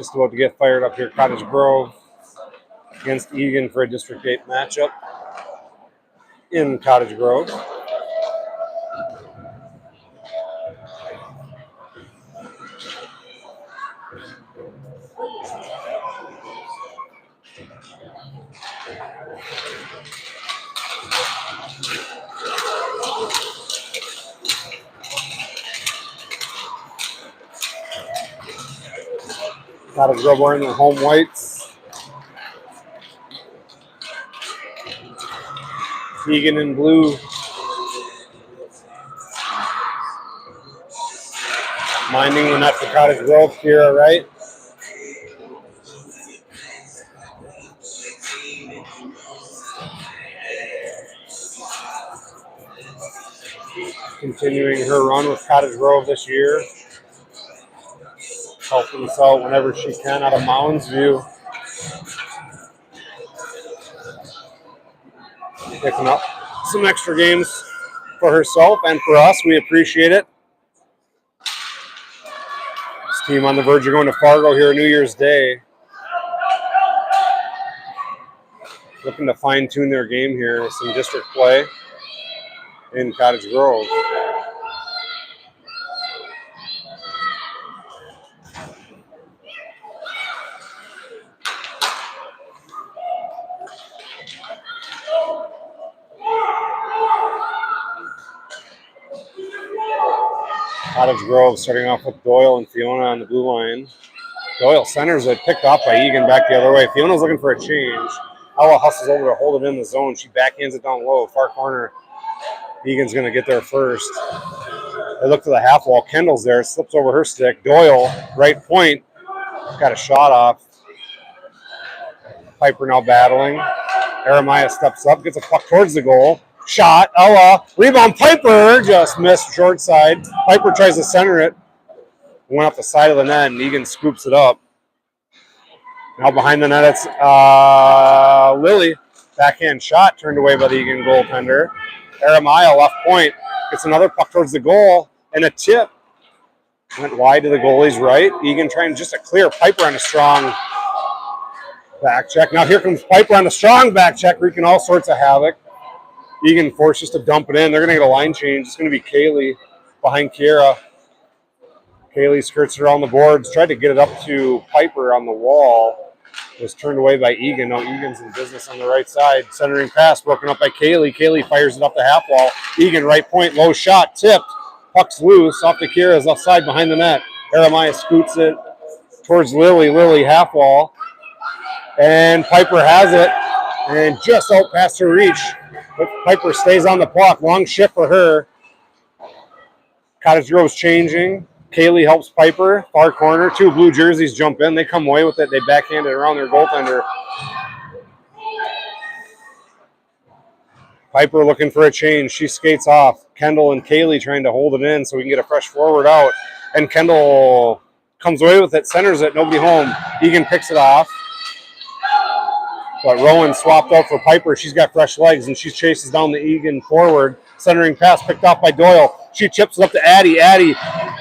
just about to get fired up here. Cottage Grove against Eagan for a District 8 matchup in Cottage Grove. Cottage Grove wearing their home whites. Eagan in blue. Minding the net for Cottage Grove here, right? Continuing her run with Cottage Grove this year. Helping us out whenever she can out of Mounds View. Picking up some extra games for herself and for us. We appreciate it. This team on the verge of going to Fargo here New Year's Day. Looking to fine-tune their game here with some district play in Cottage Grove. Cottage Grove starting off with Doyle and Fiona on the blue line. Doyle centers it, picked off by Eagan back the other way. Fiona's looking for a change. Ella hustles over to hold it in the zone. She backhands it down low, far corner. Eagan's going to get there first. They look to the half wall. Kendall's there, slips over her stick. Doyle, right point, got a shot off. Piper now battling. Jeremiah steps up, gets a puck towards the goal. Shot, Ella, rebound, Piper just missed short side. Piper tries to center it. Went up the side of the net, and Eagan scoops it up. Now behind the net, it's Lily. Backhand shot turned away by the Eagan goaltender. Jeremiah, left point, gets another puck towards the goal, and a tip. Went wide to the goalie's right. Eagan trying just to clear. Piper on a strong back check. Now here comes Piper on a strong back check, wreaking all sorts of havoc. Eagan forces to dump it in. They're going to get a line change. It's going to be Kaylee behind Kiera. Kaylee skirts around the boards, tried to get it up to Piper on the wall. Was turned away by Eagan. Now Eagan's in business on the right side. Centering pass broken up by Kaylee. Kaylee fires it up the half wall. Eagan right point, low shot, tipped. Puck's loose off to Kiera's left side behind the net. Jeremiah scoots it towards Lily. Lily half wall. And Piper has it. And just out past her reach. But Piper stays on the puck. Long shift for her. Cottage Grove's changing. Kaylee helps Piper. Far corner. Two blue jerseys jump in. They come away with it. They backhand it around their goaltender. Piper looking for a change. She skates off. Kendall and Kaylee trying to hold it in so we can get a fresh forward out. And Kendall comes away with it, centers it, nobody home. Eagan picks it off. But Rowan swapped out for Piper. She's got fresh legs, and she chases down the Eagan forward. Centering pass picked off by Doyle. She chips it up to Addie. Addie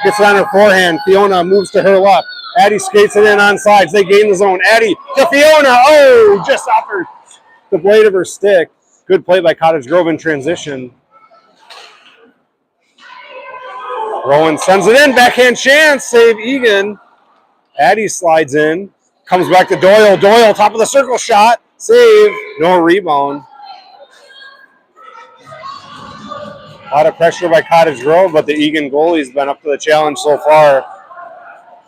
gets it on her forehand. Fiona moves to her left. Addie skates it in on sides. They gain the zone. Addie to Fiona. Oh, just off the blade of her stick. Good play by Cottage Grove in transition. Rowan sends it in. Backhand chance. Save Eagan. Addie slides in. Comes back to Doyle. Doyle, top of the circle shot. Save. No rebound. A lot of pressure by Cottage Grove, but the Eagan goalie's been up to the challenge so far.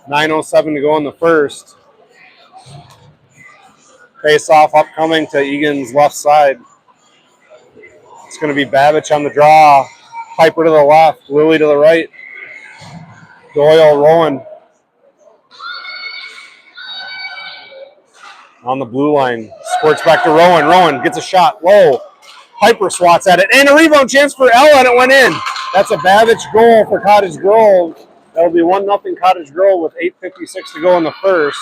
9:07 to go in the first. Face-off upcoming to Eagan's left side. It's going to be Babbage on the draw. Piper to the left. Lily to the right. Doyle, Rowan. On the blue line. Squirts back to Rowan. Rowan gets a shot. Low. Piper swats at it. And a rebound chance for Ella, and it went in. That's a Babbage goal for Cottage Grove. That'll be 1-0 Cottage Grove with 8:56 to go in the first.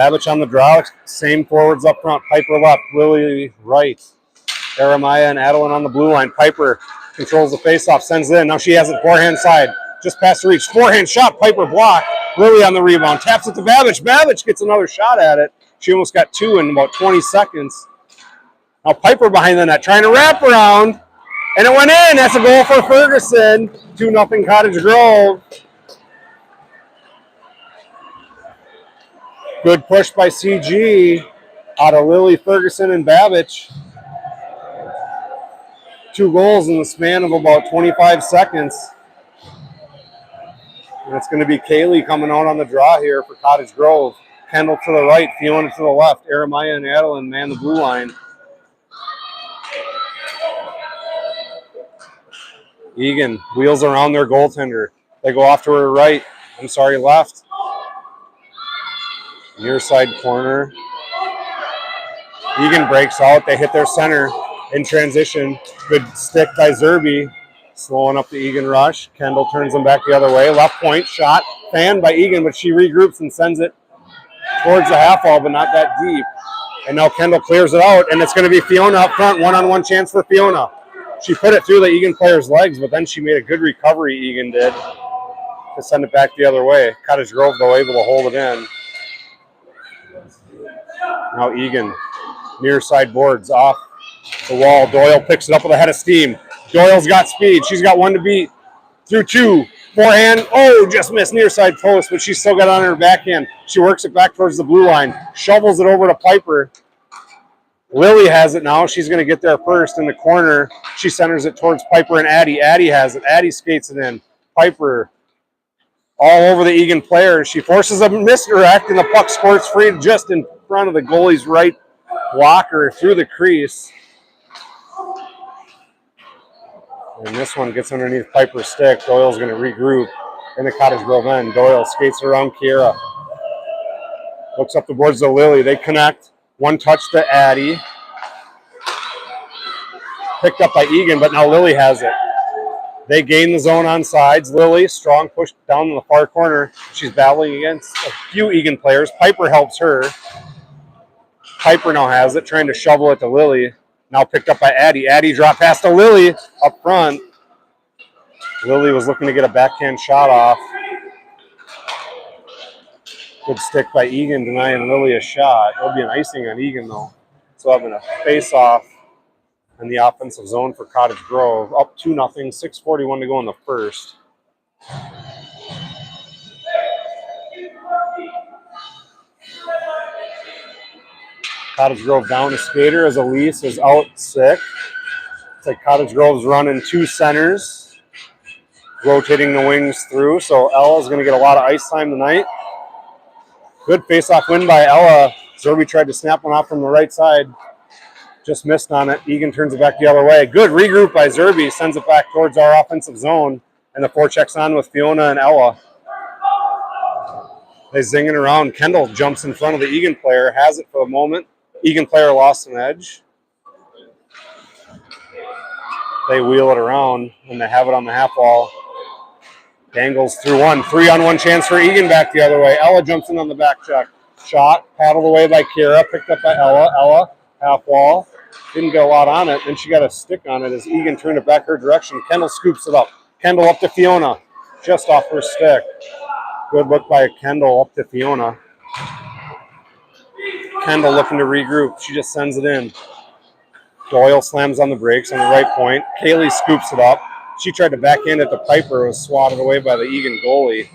Babbage on the draw. Same forwards up front. Piper left. Lily right. Jeremiah and Adeline on the blue line. Piper controls the faceoff. Sends it in. Now she has it forehand side. Just past the reach. Forehand shot. Piper blocked. Lily on the rebound. Taps it to Babbage. Babbage gets another shot at it. She almost got 2 in about 20 seconds. Now Piper behind the net. Trying to wrap around. And it went in. That's a goal for Ferguson. 2-0 Cottage Grove. Good push by CG out of Lily, Ferguson, and Babbage. 2 goals in the span of about 25 seconds. And it's going to be Kaylee coming out on the draw here for Cottage Grove. Kendall to the right, Fiona to the left. Jeremiah and Adeline man the blue line. Eagan wheels around their goaltender. They go off to her right. Left. Near side corner. Eagan breaks out. They hit their center in transition. Good stick by Zerby. Slowing up the Eagan rush. Kendall turns them back the other way. Left point shot. Fanned by Eagan, but she regroups and sends it towards the half wall, but not that deep. And now Kendall clears it out, and it's going to be Fiona up front. One-on-one chance for Fiona. She put it through the Eagan player's legs, but then she made a good recovery, Eagan did, to send it back the other way. Cottage Grove, though, able to hold it in. Now Eagan, near side boards off the wall. Doyle picks it up with a head of steam. Doyle's got speed. She's got 1 to beat. Through 2. Forehand. Oh, just missed near side post, but she's still got it on her backhand. She works it back towards the blue line. Shovels it over to Piper. Lily has it now. She's going to get there first in the corner. She centers it towards Piper and Addie. Addie has it. Addie skates it in. Piper all over the Eagan player. She forces a misdirect, and the puck squirts free just in front of the goalie's right blocker through the crease. And this one gets underneath Piper's stick. Doyle's going to regroup in the Cottage Grove end. Doyle skates around Kiera. Looks up the boards to Lily. They connect. 1 touch to Addie. Picked up by Eagan, but now Lily has it. They gain the zone on sides. Lily, strong push down in the far corner. She's battling against a few Eagan players. Piper helps her. Piper now has it, trying to shovel it to Lily. Now picked up by Addie. Addie dropped past to Lily up front. Lily was looking to get a backhand shot off. Good stick by Eagan, denying Lily a shot. There'll be an icing on Eagan, though. So having a face-off in the offensive zone for Cottage Grove. Up 2-0, 6:41 to go in the first. Cottage Grove down a skater as Elise is out sick. It's like Cottage Grove's running 2 centers, rotating the wings through. So Ella's going to get a lot of ice time tonight. Good face-off win by Ella. Zerby tried to snap one off from the right side. Just missed on it. Eagan turns it back the other way. Good regroup by Zerby. Sends it back towards our offensive zone. And the forechecks on with Fiona and Ella. They zinging around. Kendall jumps in front of the Eagan player. Has it for the moment. Eagan player lost an edge. They wheel it around, and they have it on the half wall. Dangles through 1. 3-on-1 chance for Eagan back the other way. Ella jumps in on the back check. Shot, paddled away by Kira, picked up by Ella. Ella, half wall. Didn't get a lot on it. Then she got a stick on it as Eagan turned it back her direction. Kendall scoops it up. Kendall up to Fiona, just off her stick. Good look by Kendall up to Fiona. Kendall looking to regroup. She just sends it in. Doyle slams on the brakes on the right point. Kaylee scoops it up. She tried to backhand it to Piper. It was swatted away by the Eagan goalie.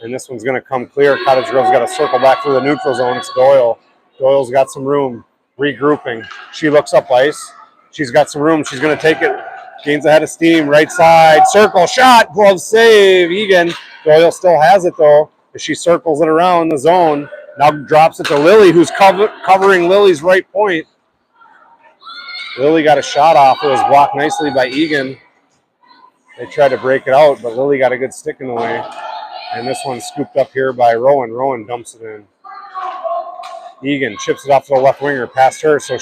And this one's going to come clear. Cottage Grove's got to circle back through the neutral zone. It's Doyle. Doyle's got some room. Regrouping. She looks up ice. She's got some room. She's going to take it. Gains ahead of steam. Right side. Circle. Shot. Glove save. Eagan. Doyle still has it, though, as she circles it around the zone. Now drops it to Lily, who's covering Lily's right point. Lily got a shot off. It was blocked nicely by Eagan. They tried to break it out, but Lily got a good stick in the way. And this one's scooped up here by Rowan. Rowan dumps it in. Eagan chips it off to the left winger, past her, so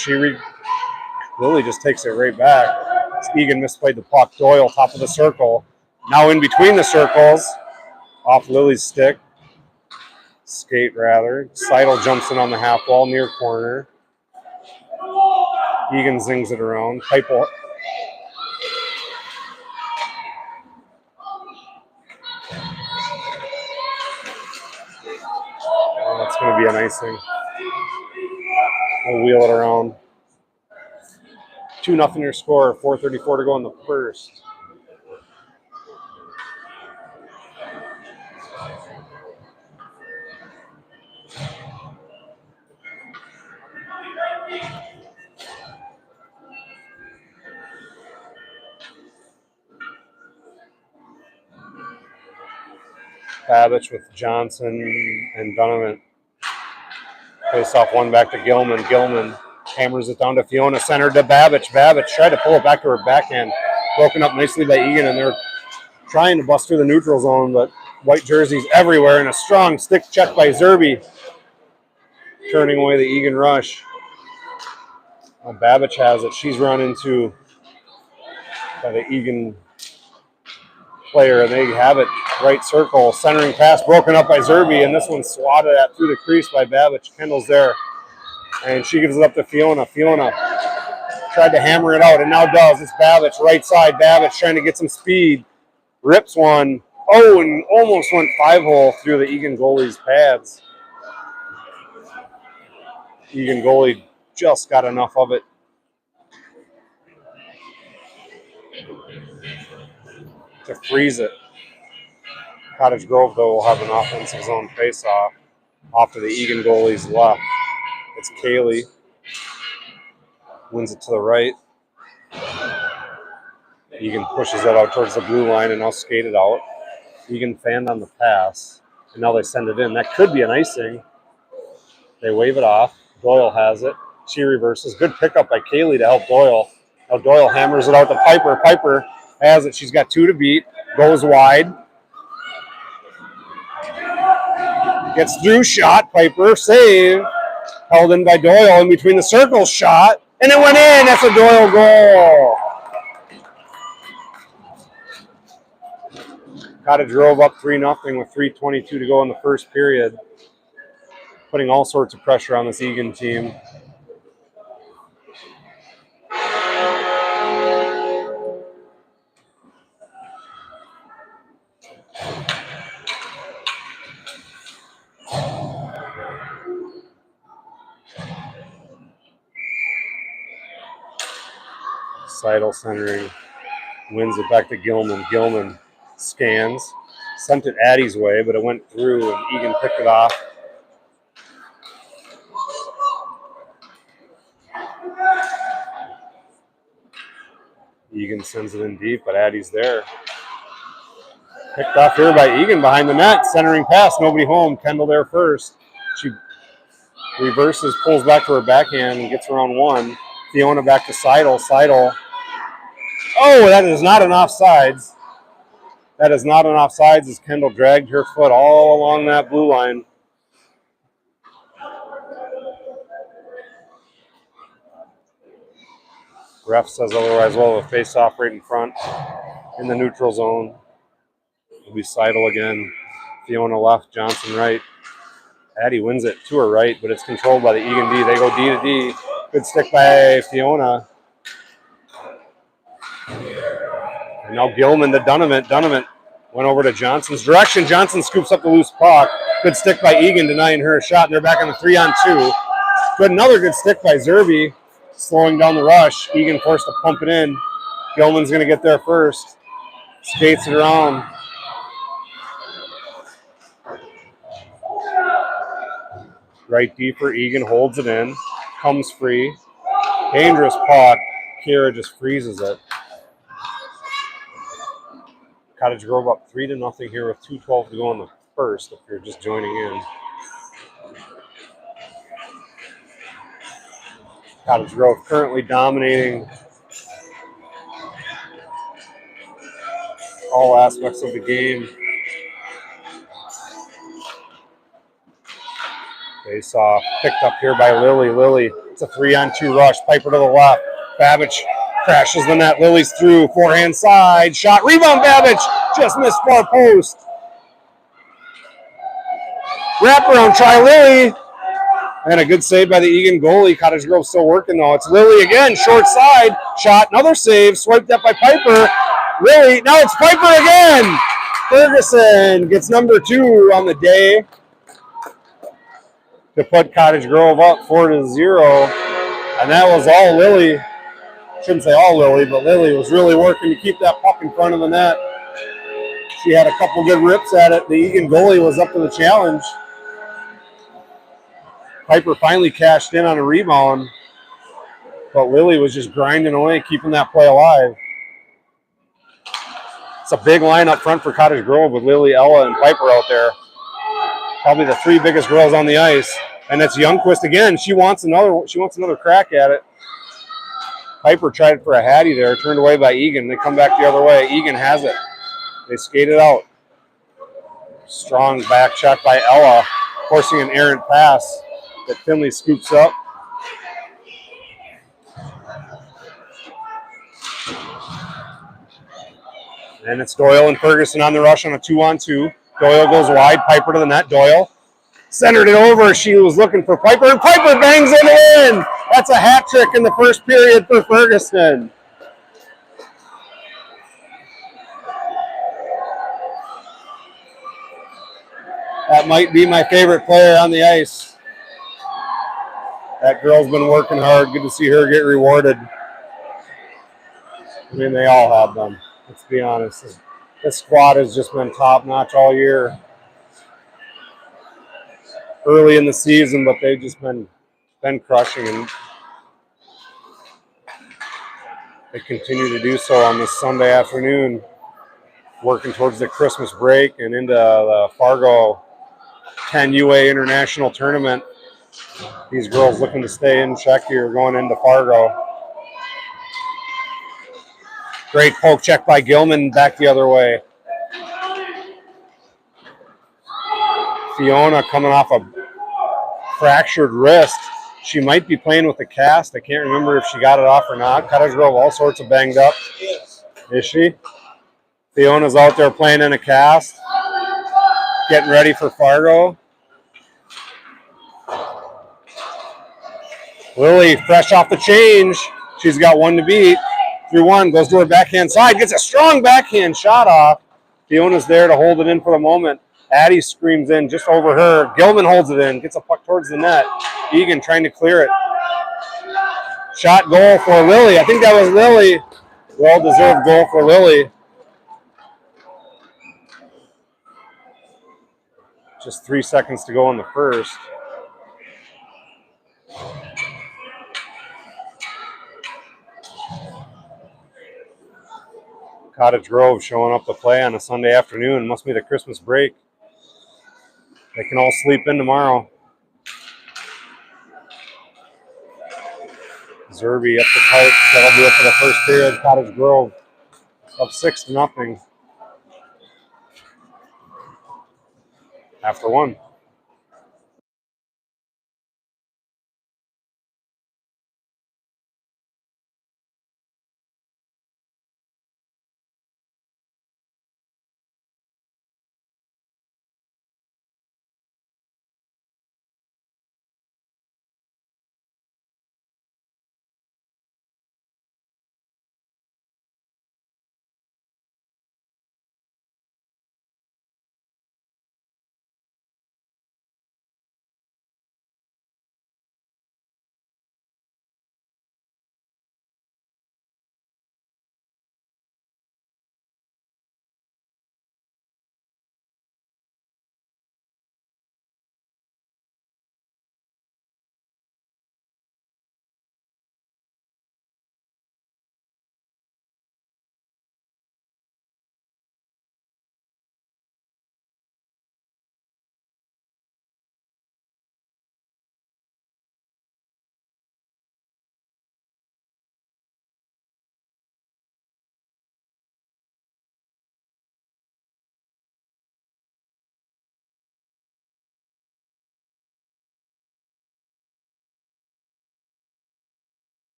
Lily just takes it right back. Eagan misplayed the puck. Doyle, top of the circle. Now in between the circles, off Lily's stick. skate rather. Seidel jumps in on the half wall near corner. Eagan zings it around. Piper. Oh, that's going to be a nice thing. We'll wheel it around. 2-0 your score. 4:34 to go in the first. Babbage with Johnson and Donovan. Face off one back to Gilman. Gilman hammers it down to Fiona, center to Babbage. Babbage tried to pull it back to her backhand. Broken up nicely by Eagan, and they're trying to bust through the neutral zone, but white jerseys everywhere, and a strong stick check by Zerby, turning away the Eagan rush. Babbage has it. She's run into by the Eagan player, and they have it. Right circle, centering pass broken up by Zerby, and this one's swatted at through the crease by Babbage. Kendall's there, and she gives it up to Fiona. Fiona tried to hammer it out, and now does. It's Babbage, right side. Babbage trying to get some speed. Rips one. Oh, and almost went 5-hole through the Eagan goalie's pads. Eagan goalie just got enough of it to freeze it. Cottage Grove, though, will have an offensive zone face-off off to the Eagan goalie's left. It's Kaylee. Wins it to the right. Eagan pushes it out towards the blue line and now skated out. Eagan fanned on the pass, and now they send it in. That could be an icing. They wave it off. Doyle has it. She reverses. Good pickup by Kaylee to help Doyle. Now Doyle hammers it out to Piper. Piper has it. She's got 2 to beat. Goes wide. Gets through, shot. Piper, save. Held in by Doyle in between the circles, shot. And it went in. That's a Doyle goal. Cottage drove up 3-0 with 3:22 to go in the first period, putting all sorts of pressure on this Eagan team. Seidel centering, wins it back to Gilman. Gilman scans, sent it Addie's way, but it went through and Eagan picked it off. Eagan sends it in deep, but Addie's there. Picked off here by Eagan behind the net, centering pass, nobody home. Kendall there first. She reverses, pulls back to her backhand, and gets around one. Fiona back to Seidel. Seidel. Oh, that is not an offsides. That is not an offsides as Kendall dragged her foot all along that blue line. Ref says otherwise. Well, a face-off right in front in the neutral zone. It'll be Seidel again. Fiona left, Johnson right. Addie wins it to her right, but it's controlled by the Eagan D. They go D to D. Good stick by Fiona. And now Gilman to Donovan. Donovan went over to Johnson's direction. Johnson scoops up the loose puck. Good stick by Eagan, denying her a shot. And they're back on the 3-on-2. But another good stick by Zerby, slowing down the rush. Eagan forced to pump it in. Gilman's going to get there first. Skates it around. Right deeper, Eagan holds it in. Comes free. Dangerous puck. Kira just freezes it. Cottage Grove up 3-0 here with 2:12 to go in the first, if you're just joining in. Cottage Grove currently dominating all aspects of the game. Face off, picked up here by Lily. Lily, it's a 3-on-2 rush. Piper to the left. Babbage crashes the net. Lily's through, forehand side, shot, rebound. Babbage just missed far post. Wraparound try, Lily. And a good save by the Eagan goalie. Cottage Grove still working, though. It's Lily again, short side. Shot, another save. Swiped up by Piper. Lily, now it's Piper again. Ferguson gets number 2 on the day to put Cottage Grove up 4-0. And that was all Lily. Shouldn't say all Lily, but Lily was really working to keep that puck in front of the net. She had a couple good rips at it. The Eagan goalie was up to the challenge. Piper finally cashed in on a rebound, but Lily was just grinding away, keeping that play alive. It's a big line up front for Cottage Grove with Lily, Ella, and Piper out there. Probably the 3 biggest girls on the ice. And it's Youngquist again. She wants another crack at it. Piper tried for a Hattie there, turned away by Eagan. They come back the other way. Eagan has it. They skate it out. Strong back check by Ella, forcing an errant pass that Finley scoops up. And it's Doyle and Ferguson on the rush on a 2-on-2. Doyle goes wide, Piper to the net. Doyle centered it over. She was looking for Piper, and Piper bangs it in. That's a hat trick in the first period for Ferguson. That might be my favorite player on the ice. That girl's been working hard. Good to see her get rewarded. I mean, they all have them. Let's be honest. This squad has just been top-notch all year. Early in the season, but they've just been crushing, and they continue to do so on this Sunday afternoon, working towards the Christmas break and into the Fargo 10 UA International Tournament. These girls looking to stay in check here going into Fargo. Great poke check by Gilman back the other way. Fiona coming off a fractured wrist. She might be playing with a cast. I can't remember if she got it off or not. Cottage Grove all sorts of banged up. Is she? Fiona's out there playing in a cast, getting ready for Fargo. Lily, fresh off the change. She's got 1 to beat. 3-1, goes to her backhand side, gets a strong backhand shot off. Fiona's there to hold it in for the moment. Addie screams in just over her. Gilman holds it in, gets a puck towards the net. Eagan trying to clear it. Shot goal for Lily. I think that was Lily. Well-deserved goal for Lily. Just 3 seconds to go in the first. Cottage Grove showing up to play on a Sunday afternoon. Must be the Christmas break. They can all sleep in tomorrow. Zerby up the pipe. That'll do it for the first period. Cottage Grove up 6-0 after 1.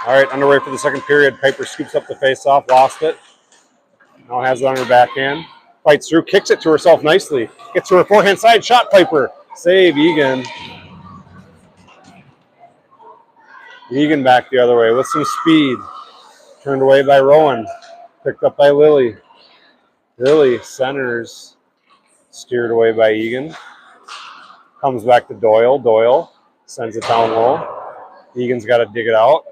All right, underway for the second period. Piper scoops up the face-off, lost it. Now has it on her backhand. Fights through, kicks it to herself nicely. Gets to her forehand side shot, Piper. Save, Eagan. Eagan back the other way with some speed. Turned away by Rowan. Picked up by Lily. Lily centers. Steered away by Eagan. Comes back to Doyle. Doyle sends it down low. Eagan's got to dig it out.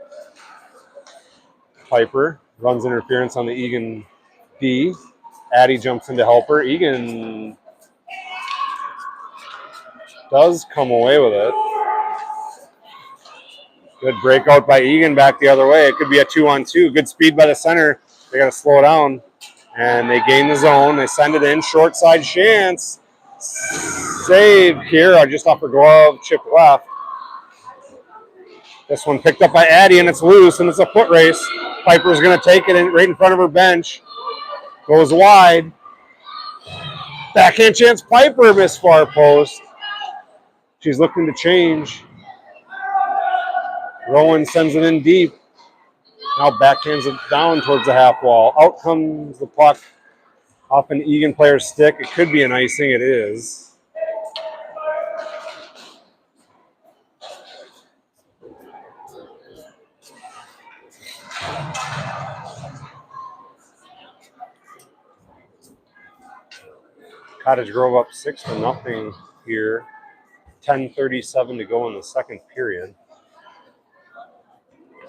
Piper runs interference on the Eagan D. Addie jumps in to help her. Eagan does come away with it. Good breakout by Eagan back the other way. It could be a 2-on-2. Good speed by the center. They got to slow down. And they gain the zone. They send it in. Short side chance. Save Kira just off her glove. Chip left. This one picked up by Addie, and it's loose, and it's a foot race. Piper's going to take it in right in front of her bench. Goes wide. Backhand chance. Piper missed far post. She's looking to change. Rowan sends it in deep. Now backhands it down towards the half wall. Out comes the puck off an Eagan player's stick. It could be an icing. It is. Cottage Grove up 6-0 here. 10:37 to go in the second period.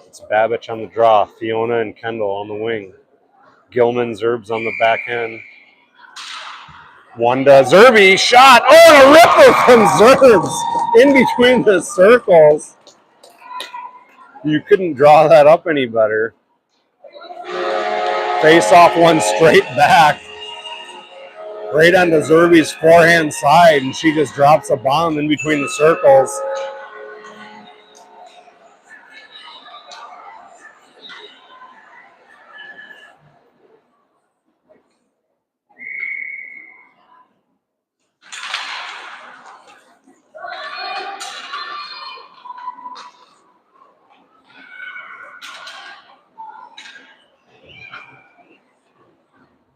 It's Babbage on the draw. Fiona and Kendall on the wing. Gilman, Zerbs on the back end. Wanda, Zerby, shot. Oh, and a ripper from Zerbs in between the circles. You couldn't draw that up any better. Face off one straight back. Right onto Zerby's forehand side, and she just drops a bomb in between the circles.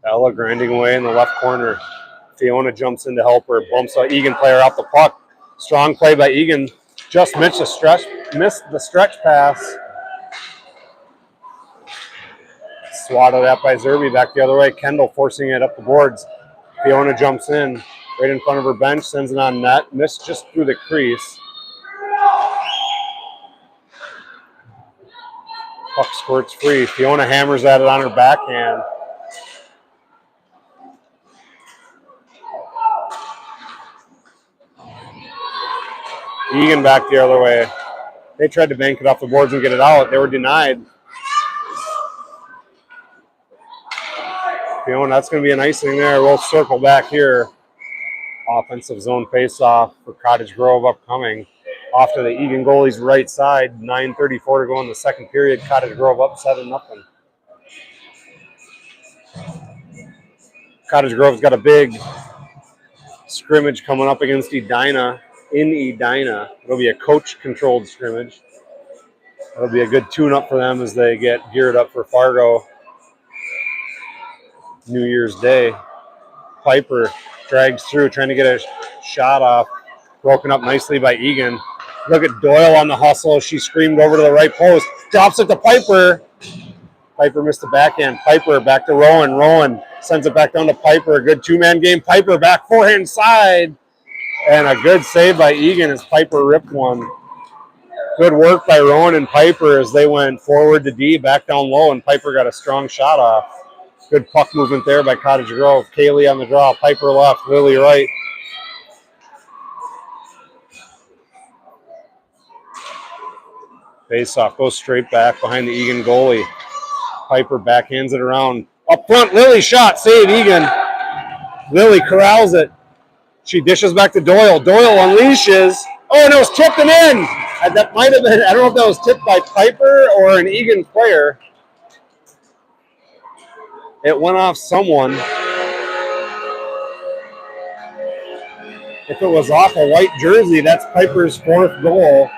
Ella grinding away in the left corner. Fiona jumps in to help her. Bumps an Eagan player off the puck. Strong play by Eagan. Just missed the stretch pass. Swatted at by Zerby back the other way. Kendall forcing it up the boards. Fiona jumps in right in front of her bench. Sends it on net. Missed just through the crease. Puck squirts free. Fiona hammers at it on her backhand. Eagan back the other way. They tried to bank it off the boards and get it out. They were denied. Fiona, that's going to be an icing there. We'll circle back here. Offensive zone face-off for Cottage Grove upcoming. Off to the Eagan goalie's right side. 9:34 to go in the second period. Cottage Grove up 7-0. Cottage Grove's got a big scrimmage coming up against Edina. In Edina. It'll be a coach-controlled scrimmage. It'll be a good tune-up for them as they get geared up for Fargo New Year's Day. Piper drags through, trying to get a shot off. Broken up nicely by Eagan. Look at Doyle on the hustle. She screamed over to the right post. Drops it to Piper. Piper missed the backhand. Piper back to Rowan. Rowan sends it back down to Piper. A good two-man game. Piper back forehand side. And a good save by Eagan as Piper ripped one. Good work by Rowan and Piper as they went forward to D, back down low, and Piper got a strong shot off. Good puck movement there by Cottage Grove. Kaylee on the draw. Piper left. Lily right. Face-off goes straight back behind the Eagan goalie. Piper backhands it around. Up front, Lily shot. Save Eagan. Lily corrals it. She dishes back to Doyle. Doyle unleashes. Oh, and it was tipped and in. That might have been, I don't know if that was tipped by Piper or an Eagan player. It went off someone. If it was off a white jersey, that's Piper's fourth goal.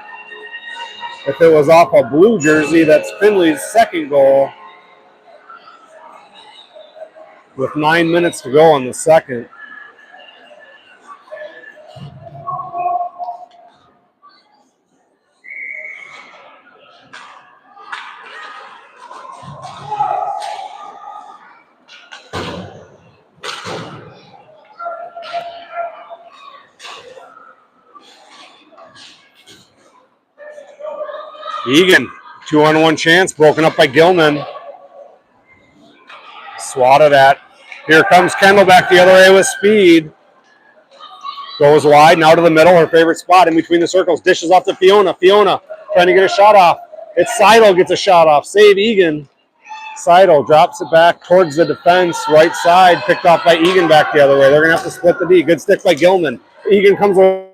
If it was off a blue jersey, that's Finley's second goal with 9 minutes to go in the second. Eagan, 2-on-1 chance, broken up by Gilman. Swatted at. Here comes Kendall back the other way with speed. Goes wide, now to the middle, her favorite spot in between the circles. Dishes off to Fiona. Fiona trying to get a shot off. It's Seidel gets a shot off. Save Eagan. Seidel drops it back towards the defense, right side, picked off by Eagan back the other way. They're going to have to split the D. Good stick by Gilman. Eagan comes over.